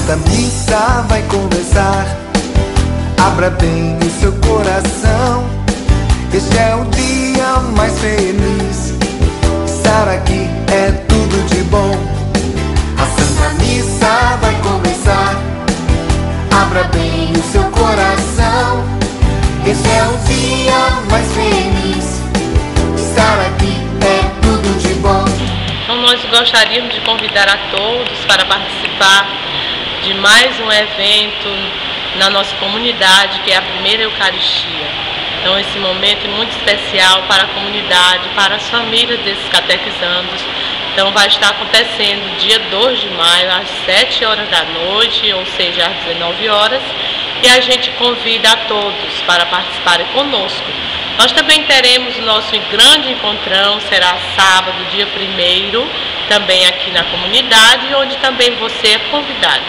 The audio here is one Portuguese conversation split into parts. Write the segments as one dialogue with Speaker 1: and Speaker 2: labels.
Speaker 1: Santa Missa vai começar. Abra bem o seu coração. Este é o dia mais feliz. Estar aqui é tudo de bom. A Santa Missa vai começar. Abra bem o seu coração. Este é o dia mais feliz. Estar aqui é tudo de bom.
Speaker 2: Então nós gostaríamos de convidar a todos para participar de mais um evento na nossa comunidade, que é a primeira Eucaristia. Então esse momento é muito especial para a comunidade, para as famílias desses catequizandos. Então vai estar acontecendo dia 2 de maio, às 7 horas da noite, ou seja, às 19 horas, e a gente convida a todos para participarem conosco. Nós também teremos o nosso grande encontrão, será sábado, dia 1º, também aqui na comunidade, onde também você é convidado.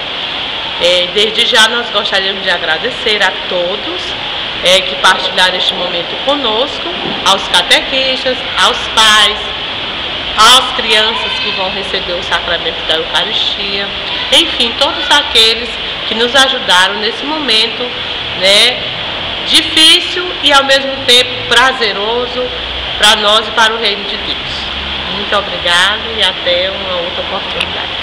Speaker 2: Desde já nós gostaríamos de agradecer a todos que partilharam este momento conosco, aos catequistas, aos pais, às crianças que vão receber o sacramento da Eucaristia, enfim, todos aqueles que nos ajudaram nesse momento, né, difícil e ao mesmo tempo prazeroso para nós e para o reino de Deus. Muito obrigada e até uma outra oportunidade.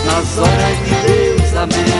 Speaker 3: Nas horas de Deus, amém.